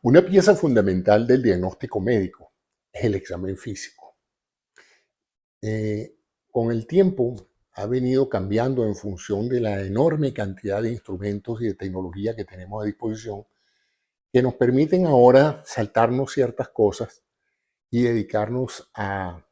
Una pieza fundamental del diagnóstico médico es el examen físico. Con el tiempo ha venido cambiando en función de la enorme cantidad de instrumentos y de tecnología que tenemos a disposición, que nos permiten ahora saltarnos ciertas cosas y dedicarnos a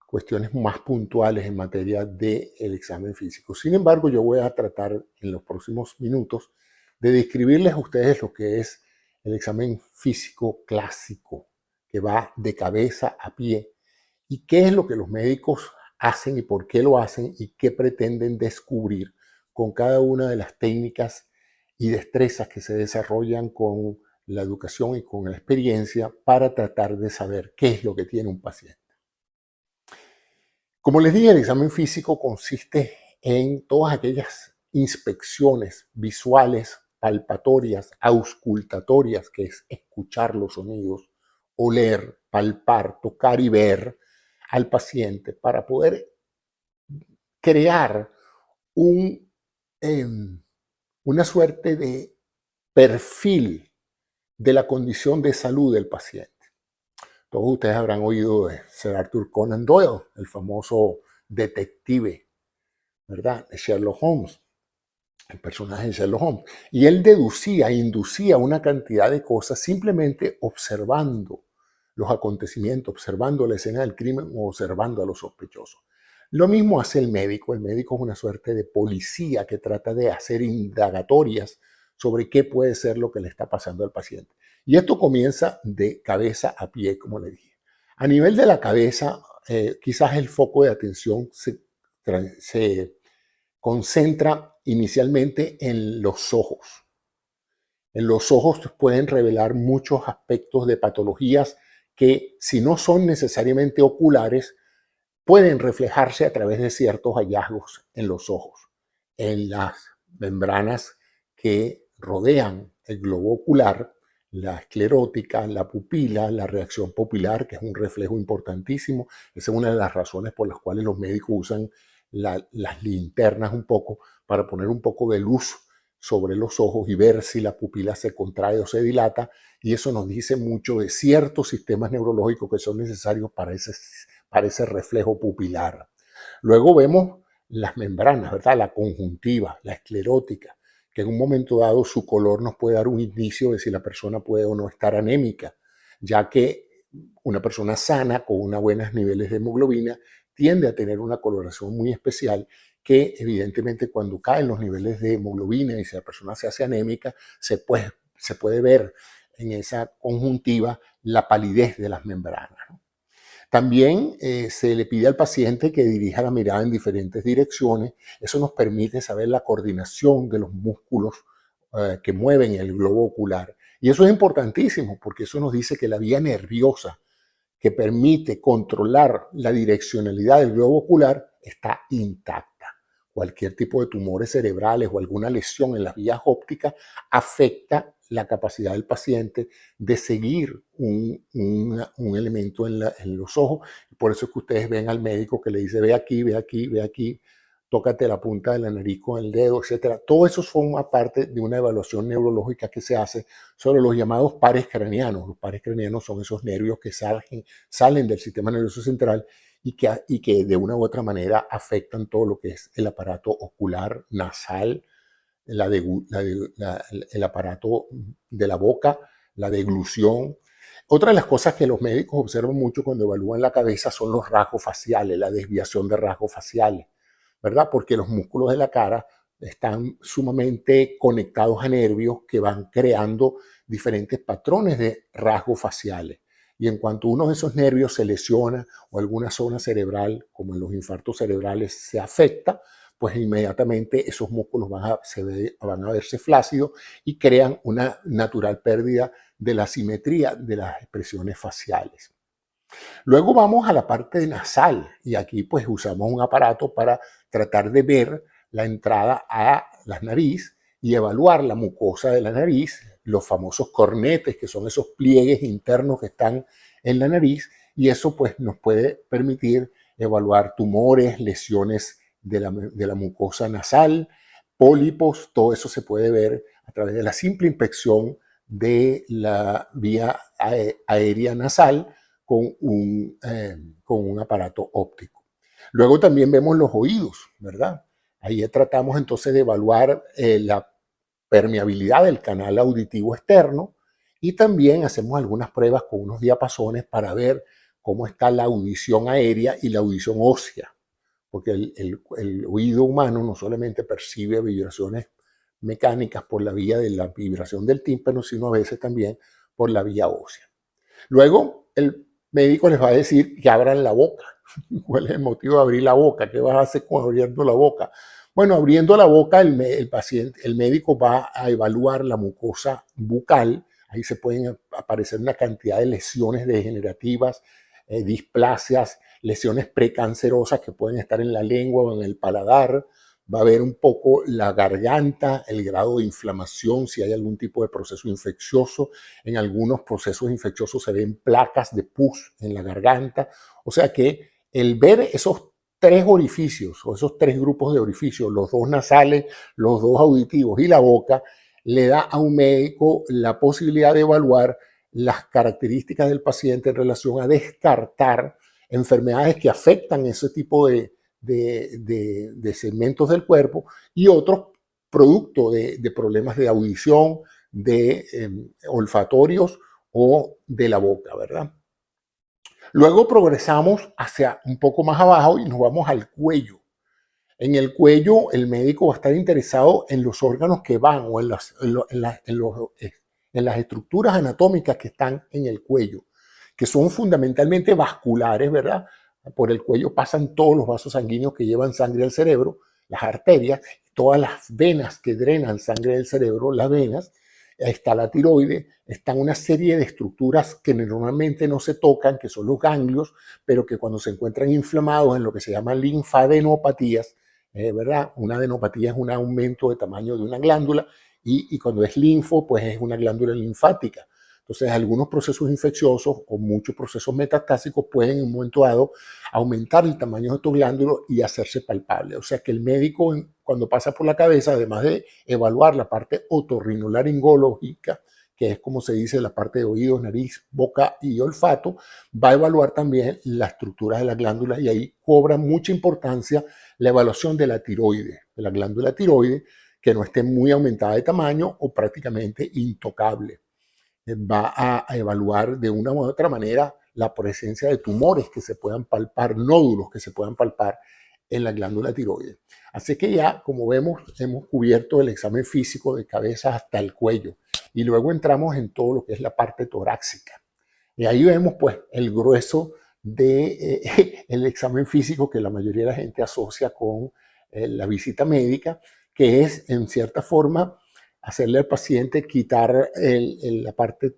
cuestiones más puntuales en materia del examen físico. Sin embargo, yo voy a tratar en los próximos minutos de describirles a ustedes lo que es el examen físico clásico, que va de cabeza a pie, y qué es lo que los médicos hacen y por qué lo hacen y qué pretenden descubrir con cada una de las técnicas y destrezas que se desarrollan con la educación y con la experiencia para tratar de saber qué es lo que tiene un paciente. Como les dije, el examen físico consiste en todas aquellas inspecciones visuales, palpatorias, auscultatorias, que es escuchar los sonidos, oler, palpar, tocar y ver al paciente para poder crear un, eh, una suerte de perfil de la condición de salud del paciente. Todos ustedes habrán oído de Sir Arthur Conan Doyle, el famoso detective, ¿verdad? De Sherlock Holmes, el personaje de Sherlock Holmes. Y él inducía una cantidad de cosas simplemente observando los acontecimientos, observando la escena del crimen o observando a los sospechosos. Lo mismo hace el médico. El médico es una suerte de policía que trata de hacer indagatorias sobre qué puede ser lo que le está pasando al paciente. Y esto comienza de cabeza a pie, como le dije. A nivel de la cabeza, quizás el foco de atención se concentra inicialmente en los ojos. En los ojos pueden revelar muchos aspectos de patologías que, si no son necesariamente oculares, pueden reflejarse a través de ciertos hallazgos en los ojos, en las membranas que rodean el globo ocular, la esclerótica, la pupila, la reacción pupilar, que es un reflejo importantísimo. Esa es una de las razones por las cuales los médicos usan las linternas un poco para poner un poco de luz sobre los ojos y ver si la pupila se contrae o se dilata, y eso nos dice mucho de ciertos sistemas neurológicos que son necesarios para ese reflejo pupilar. Luego vemos las membranas, ¿verdad? La conjuntiva, la esclerótica, que en un momento dado su color nos puede dar un indicio de si la persona puede o no estar anémica, ya que una persona sana con unos buenos niveles de hemoglobina tiende a tener una coloración muy especial que evidentemente cuando caen los niveles de hemoglobina y si la persona se hace anémica, se puede ver en esa conjuntiva la palidez de las membranas, ¿no? También se le pide al paciente que dirija la mirada en diferentes direcciones. Eso nos permite saber la coordinación de los músculos que mueven el globo ocular. Y eso es importantísimo porque eso nos dice que la vía nerviosa que permite controlar la direccionalidad del globo ocular está intacta. Cualquier tipo de tumores cerebrales o alguna lesión en las vías ópticas afecta la capacidad del paciente de seguir un elemento en los ojos. Por eso es que ustedes ven al médico que le dice, ve aquí, ve aquí, ve aquí, tócate la punta de la nariz con el dedo, etc. Todo eso forma parte de una evaluación neurológica que se hace sobre los llamados pares craneanos. Los pares craneanos son esos nervios que salen del sistema nervioso central y que de una u otra manera afectan todo lo que es el aparato ocular, nasal, el aparato de la boca, la deglución. Otra de las cosas que los médicos observan mucho cuando evalúan la cabeza son los rasgos faciales, la desviación de rasgos faciales, ¿verdad? Porque los músculos de la cara están sumamente conectados a nervios que van creando diferentes patrones de rasgos faciales. Y en cuanto uno de esos nervios se lesiona o alguna zona cerebral, como en los infartos cerebrales, se afecta, pues inmediatamente esos músculos van a verse flácidos y crean una natural pérdida de la simetría de las expresiones faciales. Luego vamos a la parte nasal y aquí pues usamos un aparato para tratar de ver la entrada a la nariz y evaluar la mucosa de la nariz, los famosos cornetes, que son esos pliegues internos que están en la nariz, y eso pues nos puede permitir evaluar tumores, lesiones de la mucosa nasal, pólipos. Todo eso se puede ver a través de la simple inspección de la vía aérea nasal con un aparato óptico. Luego también vemos los oídos, ¿verdad? Ahí tratamos entonces de evaluar la permeabilidad del canal auditivo externo y también hacemos algunas pruebas con unos diapasones para ver cómo está la audición aérea y la audición ósea, porque el oído humano no solamente percibe vibraciones mecánicas por la vía de la vibración del tímpano, sino a veces también por la vía ósea. Luego, el médico les va a decir que abran la boca. ¿Cuál es el motivo de abrir la boca? ¿Qué vas a hacer con abriendo la boca? Bueno, abriendo la boca, el médico va a evaluar la mucosa bucal. Ahí se pueden aparecer una cantidad de lesiones degenerativas, displasias, lesiones precancerosas que pueden estar en la lengua o en el paladar. Va a ver un poco la garganta, el grado de inflamación, si hay algún tipo de proceso infeccioso. En algunos procesos infecciosos se ven placas de pus en la garganta. O sea que el ver esos tres orificios o esos tres grupos de orificios, los dos nasales, los dos auditivos y la boca, le da a un médico la posibilidad de evaluar las características del paciente en relación a descartar enfermedades que afectan ese tipo de segmentos del cuerpo y otros producto de problemas de audición, de olfatorios o de la boca, ¿verdad? Luego progresamos hacia un poco más abajo y nos vamos al cuello. En el cuello, el médico va a estar interesado en los órganos que van o en las estructuras anatómicas que están en el cuello, que son fundamentalmente vasculares, ¿verdad? Por el cuello pasan todos los vasos sanguíneos que llevan sangre al cerebro, las arterias, todas las venas que drenan sangre del cerebro, las venas. Está la tiroide, están una serie de estructuras que normalmente no se tocan, que son los ganglios, pero que cuando se encuentran inflamados en lo que se llama linfadenopatías, ¿verdad? Una adenopatía es un aumento de tamaño de una glándula y cuando es linfo, pues es una glándula linfática. Entonces, algunos procesos infecciosos o muchos procesos metastásicos pueden en un momento dado aumentar el tamaño de estos glándulos y hacerse palpable. O sea que el médico, cuando pasa por la cabeza, además de evaluar la parte otorrinolaringológica, que es como se dice la parte de oídos, nariz, boca y olfato, va a evaluar también la estructura de las glándulas y ahí cobra mucha importancia la evaluación de la tiroide, de la glándula tiroide, que no esté muy aumentada de tamaño o prácticamente intocable. Va a evaluar de una u otra manera la presencia de tumores que se puedan palpar, nódulos que se puedan palpar en la glándula tiroides. Así que ya, como vemos, hemos cubierto el examen físico de cabeza hasta el cuello y luego entramos en todo lo que es la parte torácica. Y ahí vemos pues el grueso del el examen físico que la mayoría de la gente asocia con la visita médica, que es en cierta forma hacerle al paciente quitar la parte,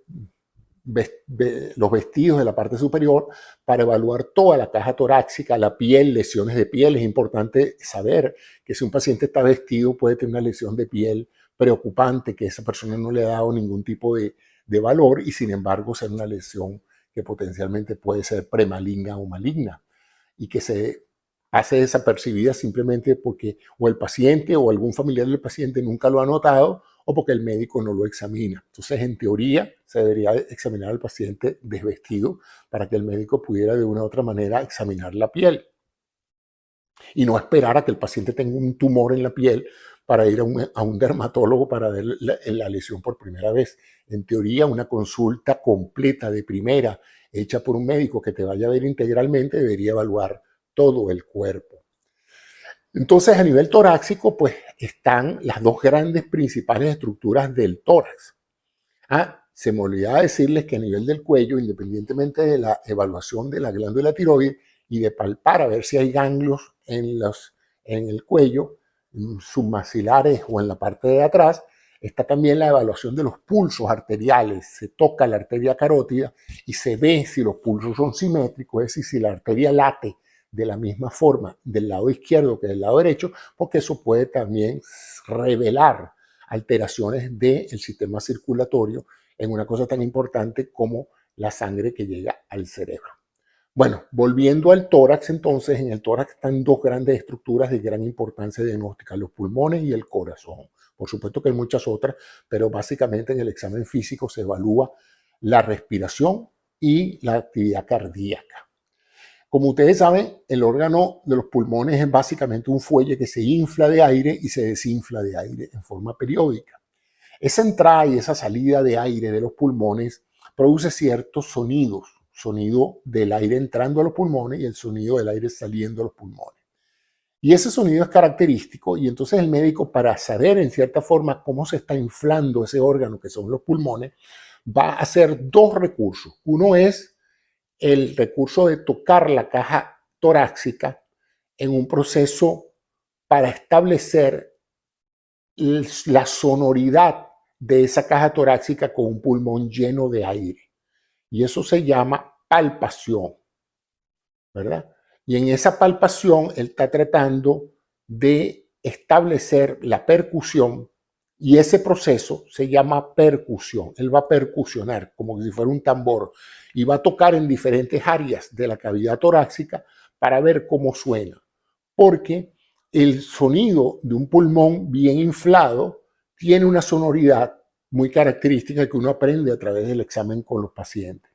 los vestidos de la parte superior para evaluar toda la caja torácica, la piel, lesiones de piel. Es importante saber que si un paciente está vestido puede tener una lesión de piel preocupante, que esa persona no le ha dado ningún tipo de valor y sin embargo ser una lesión que potencialmente puede ser premaligna o maligna y que se hace desapercibida simplemente porque o el paciente o algún familiar del paciente nunca lo ha notado o porque el médico no lo examina. Entonces, en teoría, se debería examinar al paciente desvestido para que el médico pudiera de una u otra manera examinar la piel y no esperar a que el paciente tenga un tumor en la piel para ir a un dermatólogo para ver la lesión por primera vez. En teoría, una consulta completa de primera hecha por un médico que te vaya a ver integralmente debería evaluar todo el cuerpo. Entonces, a nivel torácico, pues están las dos grandes principales estructuras del tórax. Se me olvidaba decirles que a nivel del cuello, independientemente de la evaluación de la glándula tiroides y de palpar a ver si hay ganglios en el cuello, submaxilares o en la parte de atrás, está también la evaluación de los pulsos arteriales. Se toca la arteria carótida y se ve si los pulsos son simétricos, es decir, si la arteria late de la misma forma del lado izquierdo que del lado derecho, porque eso puede también revelar alteraciones del sistema circulatorio en una cosa tan importante como la sangre que llega al cerebro. Bueno, volviendo al tórax, entonces, en el tórax están dos grandes estructuras de gran importancia diagnóstica, los pulmones y el corazón. Por supuesto que hay muchas otras, pero básicamente en el examen físico se evalúa la respiración y la actividad cardíaca. Como ustedes saben, el órgano de los pulmones es básicamente un fuelle que se infla de aire y se desinfla de aire en forma periódica. Esa entrada y esa salida de aire de los pulmones produce ciertos sonidos, sonido del aire entrando a los pulmones y el sonido del aire saliendo a los pulmones. Y ese sonido es característico y entonces el médico, para saber en cierta forma cómo se está inflando ese órgano que son los pulmones, va a hacer dos recursos. Uno es el recurso de tocar la caja torácica en un proceso para establecer la sonoridad de esa caja torácica con un pulmón lleno de aire. Y eso se llama palpación, ¿verdad? Y en esa palpación él está tratando de establecer la percusión y ese proceso se llama percusión. Él va a percusionar como si fuera un tambor y va a tocar en diferentes áreas de la cavidad torácica para ver cómo suena. Porque el sonido de un pulmón bien inflado tiene una sonoridad muy característica que uno aprende a través del examen con los pacientes.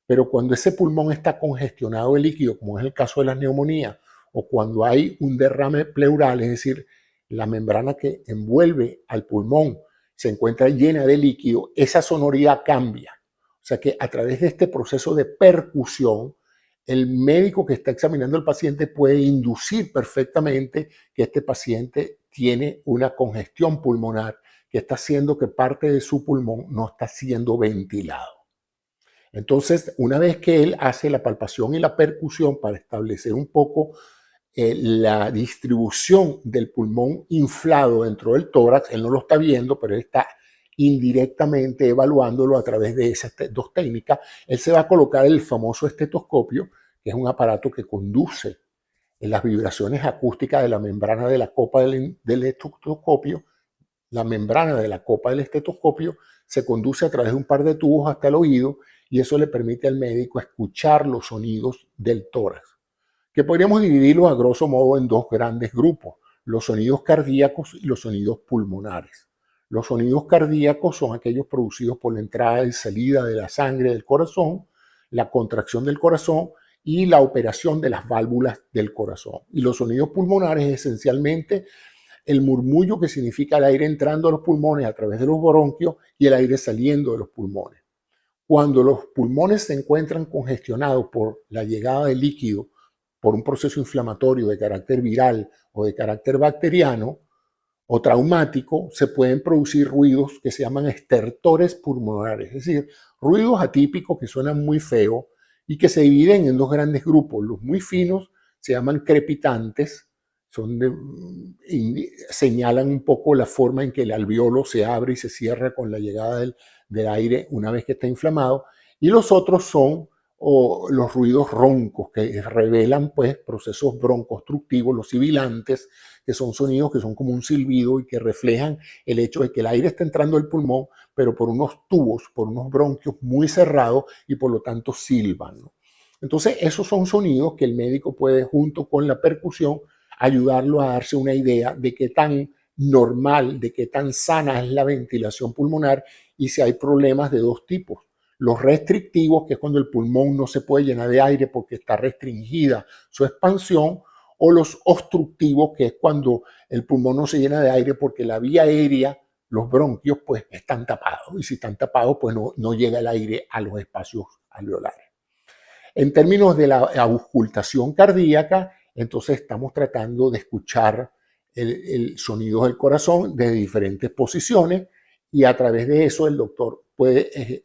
Pero cuando ese pulmón está congestionado de líquido, como es el caso de las neumonías, o cuando hay un derrame pleural, es decir, la membrana que envuelve al pulmón se encuentra llena de líquido, esa sonoridad cambia. O sea que a través de este proceso de percusión, el médico que está examinando al paciente puede inducir perfectamente que este paciente tiene una congestión pulmonar que está haciendo que parte de su pulmón no está siendo ventilado. Entonces, una vez que él hace la palpación y la percusión para establecer un poco la distribución del pulmón inflado dentro del tórax, él no lo está viendo, pero él está indirectamente evaluándolo a través de esas dos técnicas, él se va a colocar el famoso estetoscopio, que es un aparato que conduce en las vibraciones acústicas de la membrana de la copa del estetoscopio. La membrana de la copa del estetoscopio se conduce a través de un par de tubos hasta el oído y eso le permite al médico escuchar los sonidos del tórax, que podríamos dividirlos a grosso modo en dos grandes grupos, los sonidos cardíacos y los sonidos pulmonares. Los sonidos cardíacos son aquellos producidos por la entrada y salida de la sangre del corazón, la contracción del corazón y la operación de las válvulas del corazón. Y los sonidos pulmonares esencialmente el murmullo, que significa el aire entrando a los pulmones a través de los bronquios y el aire saliendo de los pulmones. Cuando los pulmones se encuentran congestionados por la llegada de líquido, por un proceso inflamatorio de carácter viral o de carácter bacteriano o traumático, se pueden producir ruidos que se llaman estertores pulmonares, es decir, ruidos atípicos que suenan muy feo y que se dividen en dos grandes grupos. Los muy finos se llaman crepitantes, señalan un poco la forma en que el alveolo se abre y se cierra con la llegada del aire una vez que está inflamado, y los otros son los ruidos roncos, que revelan pues procesos broncostructivos, los sibilantes, que son sonidos que son como un silbido y que reflejan el hecho de que el aire está entrando al pulmón, pero por unos tubos, por unos bronquios muy cerrados y por lo tanto silban, ¿no? Entonces esos son sonidos que el médico puede, junto con la percusión, ayudarlo a darse una idea de qué tan normal, de qué tan sana es la ventilación pulmonar y si hay problemas de dos tipos. Los restrictivos, que es cuando el pulmón no se puede llenar de aire porque está restringida su expansión, o los obstructivos, que es cuando el pulmón no se llena de aire porque la vía aérea, los bronquios, pues están tapados. Y si están tapados, pues no llega el aire a los espacios alveolares. En términos de la auscultación cardíaca, entonces estamos tratando de escuchar el sonido del corazón de diferentes posiciones y a través de eso el doctor puede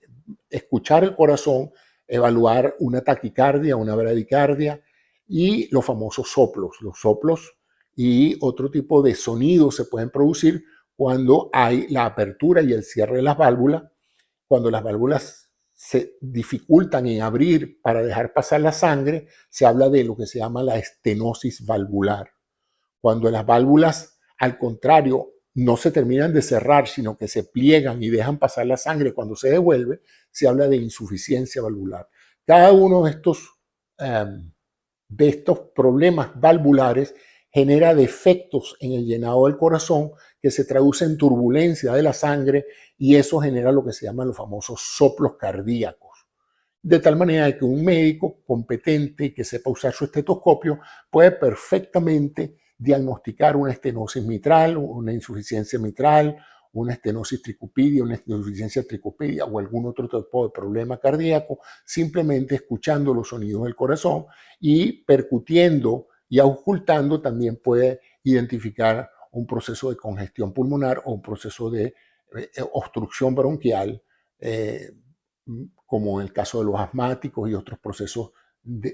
escuchar el corazón, evaluar una taquicardia, una bradicardia y los famosos soplos. Los soplos y otro tipo de sonidos se pueden producir cuando hay la apertura y el cierre de las válvulas, cuando las válvulas se dificultan en abrir para dejar pasar la sangre, se habla de lo que se llama la estenosis valvular. Cuando las válvulas, al contrario, no se terminan de cerrar, sino que se pliegan y dejan pasar la sangre cuando se devuelve, se habla de insuficiencia valvular. Cada uno de estos de estos problemas valvulares genera defectos en el llenado del corazón que se traduce en turbulencia de la sangre y eso genera lo que se llaman los famosos soplos cardíacos. De tal manera que un médico competente que sepa usar su estetoscopio puede perfectamente diagnosticar una estenosis mitral, una insuficiencia mitral, una estenosis tricupídea, una insuficiencia tricupídea o algún otro tipo de problema cardíaco, simplemente escuchando los sonidos del corazón y percutiendo y auscultando también puede identificar un proceso de congestión pulmonar o un proceso de obstrucción bronquial, como en el caso de los asmáticos y otros procesos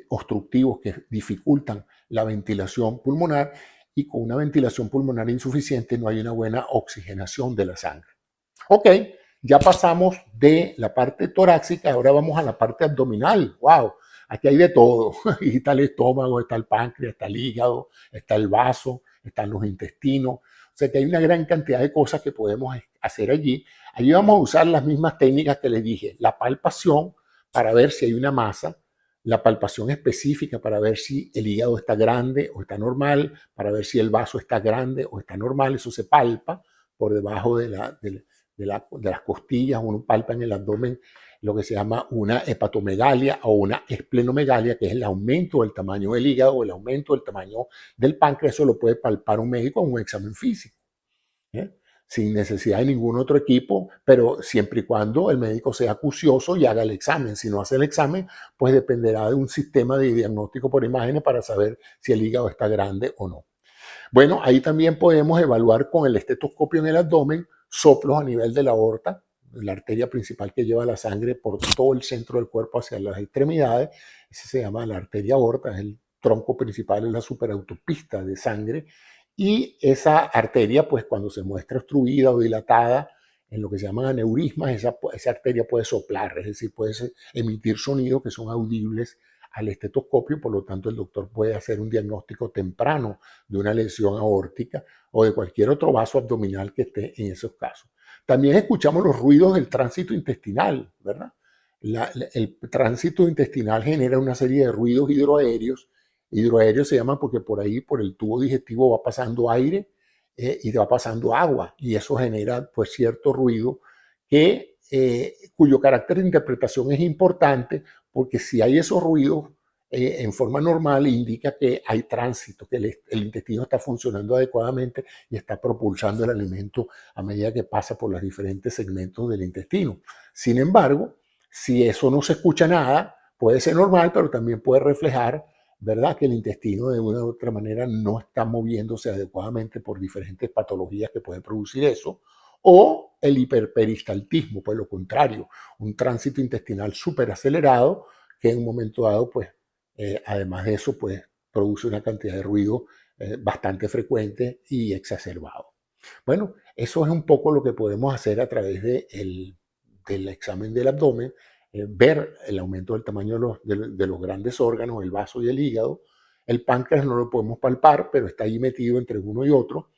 obstructivos que dificultan la ventilación pulmonar, y con una ventilación pulmonar insuficiente no hay una buena oxigenación de la sangre. Ok, ya pasamos de la parte torácica, ahora vamos a la parte abdominal. ¡Wow! Aquí hay de todo. Aquí está el estómago, está el páncreas, está el hígado, está el vaso, están los intestinos. O sea que hay una gran cantidad de cosas que podemos hacer allí. Allí vamos a usar las mismas técnicas que les dije. La palpación para ver si hay una masa, la palpación específica para ver si el hígado está grande o está normal, para ver si el vaso está grande o está normal. Eso se palpa por debajo de las costillas. Uno palpa en el abdomen lo que se llama una hepatomegalia o una esplenomegalia, que es el aumento del tamaño del hígado o el aumento del tamaño del páncreas. Eso lo puede palpar un médico en un examen físico, sin necesidad de ningún otro equipo, pero siempre y cuando el médico sea acucioso y haga el examen. Si no hace el examen, pues dependerá de un sistema de diagnóstico por imágenes para saber si el hígado está grande o no. Bueno, ahí también podemos evaluar con el estetoscopio en el abdomen soplos a nivel de la aorta, la arteria principal que lleva la sangre por todo el centro del cuerpo hacia las extremidades. Ese se llama la arteria aorta, es el tronco principal, es la superautopista de sangre. Y esa arteria, pues cuando se muestra obstruida o dilatada, en lo que se llaman aneurismas, esa arteria puede soplar, es decir, puede emitir sonidos que son audibles al estetoscopio, por lo tanto el doctor puede hacer un diagnóstico temprano de una lesión aórtica o de cualquier otro vaso abdominal que esté en esos casos. También escuchamos los ruidos del tránsito intestinal, ¿verdad? El tránsito intestinal genera una serie de ruidos hidroaéreos. Hidroaéreos se llaman porque por ahí, por el tubo digestivo, va pasando aire y va pasando agua, y eso genera pues cierto ruido cuyo carácter de interpretación es importante, porque si hay esos ruidos en forma normal indica que hay tránsito, que el intestino está funcionando adecuadamente y está propulsando el alimento a medida que pasa por los diferentes segmentos del intestino. Sin embargo, si eso no se escucha nada, puede ser normal, pero también puede reflejar, ¿verdad?, que el intestino de una u otra manera no está moviéndose adecuadamente por diferentes patologías que pueden producir eso, o el hiperperistaltismo, pues lo contrario, un tránsito intestinal súper acelerado que en un momento dado, pues, además de eso, pues, produce una cantidad de ruido bastante frecuente y exacerbado. Bueno, eso es un poco lo que podemos hacer a través del examen del abdomen, ver el aumento del tamaño de los grandes órganos, el vaso y el hígado. El páncreas no lo podemos palpar, pero está ahí metido entre uno y otro,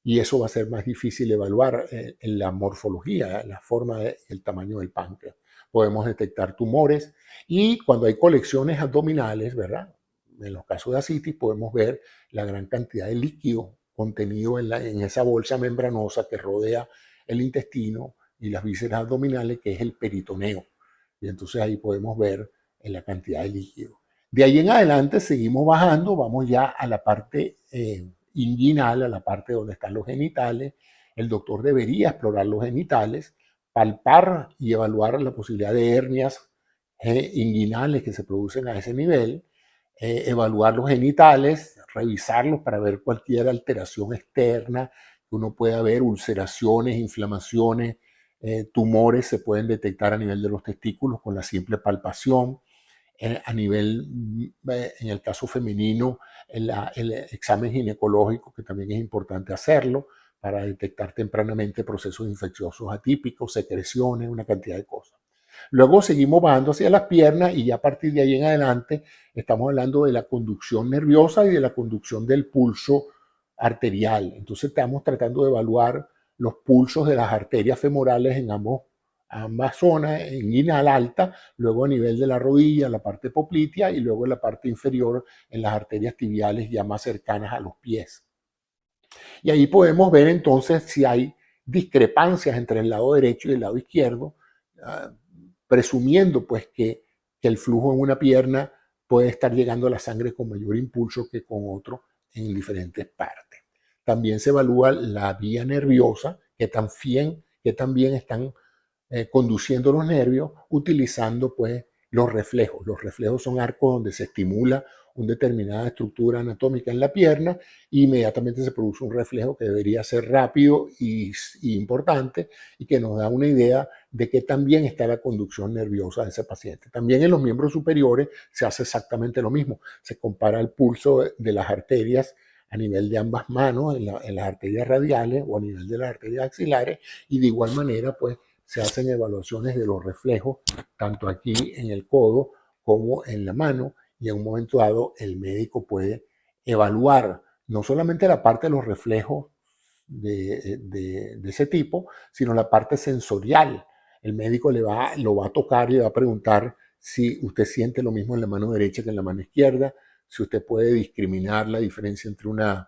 y eso va a ser más difícil evaluar en la morfología, la forma y el tamaño del páncreas. Podemos detectar tumores y cuando hay colecciones abdominales, ¿verdad?, en los casos de ascitis podemos ver la gran cantidad de líquido contenido en esa bolsa membranosa que rodea el intestino y las vísceras abdominales, que es el peritoneo. Y entonces ahí podemos ver la cantidad de líquido. De ahí en adelante seguimos bajando, vamos ya a la parte inguinal, a la parte donde están los genitales. El doctor debería explorar los genitales, palpar y evaluar la posibilidad de hernias inguinales que se producen a ese nivel, evaluar los genitales, revisarlos para ver cualquier alteración externa que uno pueda ver, ulceraciones, inflamaciones, tumores se pueden detectar a nivel de los testículos con la simple palpación. A nivel, en el caso femenino, el examen ginecológico, que también es importante hacerlo para detectar tempranamente procesos infecciosos atípicos, secreciones, una cantidad de cosas. Luego seguimos bajando hacia las piernas y ya a partir de ahí en adelante estamos hablando de la conducción nerviosa y de la conducción del pulso arterial. Entonces estamos tratando de evaluar los pulsos de las arterias femorales en ambos ambas zonas, en inguinal alta, luego a nivel de la rodilla, la parte poplitea y luego en la parte inferior en las arterias tibiales ya más cercanas a los pies. Y ahí podemos ver entonces si hay discrepancias entre el lado derecho y el lado izquierdo, presumiendo pues que el flujo en una pierna puede estar llegando a la sangre con mayor impulso que con otro en diferentes partes. También se evalúa la vía nerviosa, que también están conduciendo los nervios utilizando pues los reflejos. Los reflejos son arcos donde se estimula una determinada estructura anatómica en la pierna e inmediatamente se produce un reflejo que debería ser rápido y importante y que nos da una idea de que también está la conducción nerviosa de ese paciente. También en los miembros superiores se hace exactamente lo mismo. Se compara el pulso de las arterias a nivel de ambas manos, en las arterias radiales o a nivel de las arterias axilares y de igual manera pues se hacen evaluaciones de los reflejos, tanto aquí en el codo como en la mano, y en un momento dado el médico puede evaluar no solamente la parte de los reflejos de ese tipo, sino la parte sensorial. El médico lo va a tocar y le va a preguntar si usted siente lo mismo en la mano derecha que en la mano izquierda, si usted puede discriminar la diferencia entre una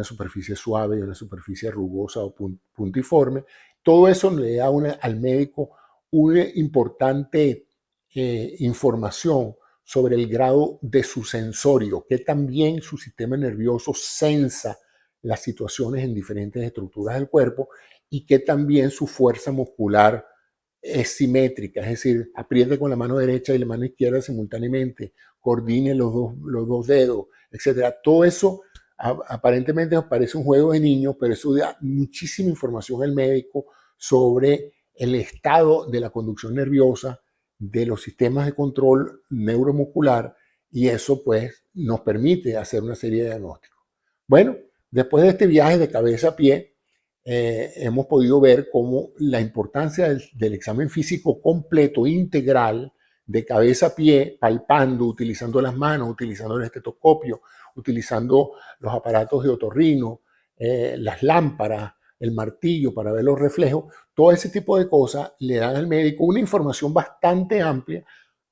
superficie suave y una superficie rugosa o puntiforme. Todo eso le da al médico una importante información sobre el grado de su sensorio, que también su sistema nervioso sensa las situaciones en diferentes estructuras del cuerpo y que también su fuerza muscular es simétrica, es decir, apriete con la mano derecha y la mano izquierda simultáneamente, coordine los dos dedos, etc. Todo eso aparentemente nos parece un juego de niños, pero eso da muchísima información al médico sobre el estado de la conducción nerviosa, de los sistemas de control neuromuscular, y eso pues nos permite hacer una serie de diagnósticos. Bueno, después de este viaje de cabeza a pie, hemos podido ver cómo la importancia del examen físico completo, integral, de cabeza a pie, palpando, utilizando las manos, utilizando el estetoscopio, utilizando los aparatos de otorrino, las lámparas, el martillo para ver los reflejos, todo ese tipo de cosas le dan al médico una información bastante amplia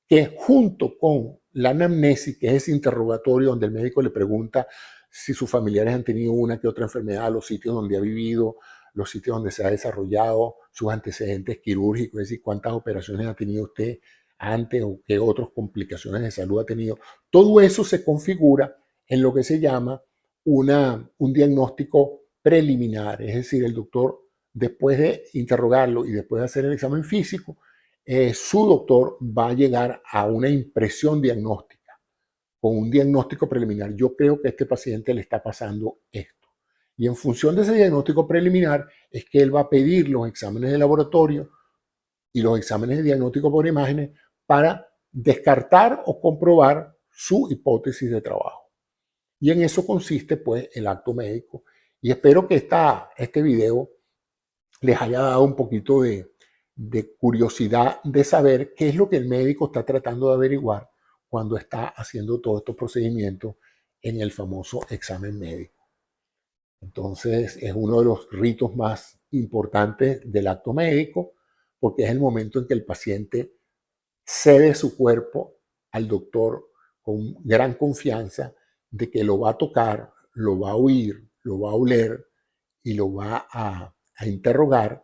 que junto con la anamnesis, que es ese interrogatorio donde el médico le pregunta si sus familiares han tenido una que otra enfermedad, los sitios donde ha vivido, los sitios donde se ha desarrollado, sus antecedentes quirúrgicos, es decir, cuántas operaciones ha tenido usted antes o qué otras complicaciones de salud ha tenido. Todo eso se configura en lo que se llama un diagnóstico preliminar, es decir, el doctor, después de interrogarlo y después de hacer el examen físico, su doctor va a llegar a una impresión diagnóstica, con un diagnóstico preliminar. Yo creo que a este paciente le está pasando esto. Y en función de ese diagnóstico preliminar es que él va a pedir los exámenes de laboratorio y los exámenes de diagnóstico por imágenes para descartar o comprobar su hipótesis de trabajo. Y en eso consiste pues el acto médico. Y espero que este video les haya dado un poquito de curiosidad de saber qué es lo que el médico está tratando de averiguar cuando está haciendo todos estos procedimientos en el famoso examen médico. Entonces es uno de los ritos más importantes del acto médico porque es el momento en que el paciente cede su cuerpo al doctor con gran confianza de que lo va a tocar, lo va a oír, lo va a oler y lo va a interrogar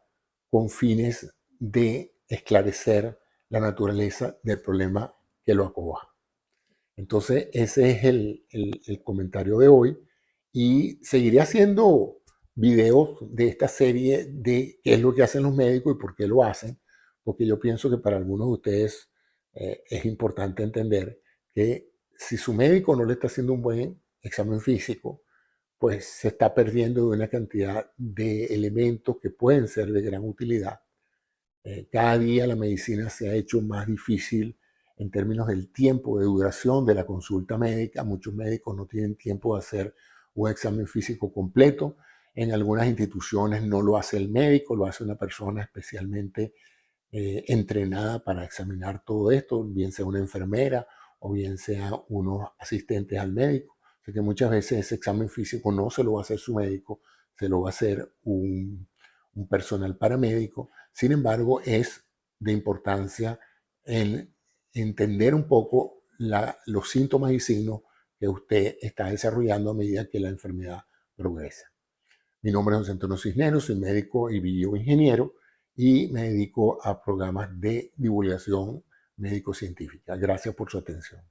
con fines de esclarecer la naturaleza del problema que lo acoja. Entonces, ese es el comentario de hoy y seguiré haciendo videos de esta serie de qué es lo que hacen los médicos y por qué lo hacen, porque yo pienso que para algunos de ustedes es importante entender que si su médico no le está haciendo un buen examen físico, pues se está perdiendo de una cantidad de elementos que pueden ser de gran utilidad. Cada día la medicina se ha hecho más difícil en términos del tiempo de duración de la consulta médica. Muchos médicos no tienen tiempo de hacer un examen físico completo. En algunas instituciones no lo hace el médico, lo hace una persona especialmente entrenada para examinar todo esto, bien sea una enfermera o bien sea unos asistentes al médico. Así que muchas veces ese examen físico no se lo va a hacer su médico, se lo va a hacer un personal paramédico. Sin embargo, es de importancia en entender un poco los síntomas y signos que usted está desarrollando a medida que la enfermedad progresa. Mi nombre es José Antonio Cisneros, soy médico y bioingeniero y me dedico a programas de divulgación médico-científica. Gracias por su atención.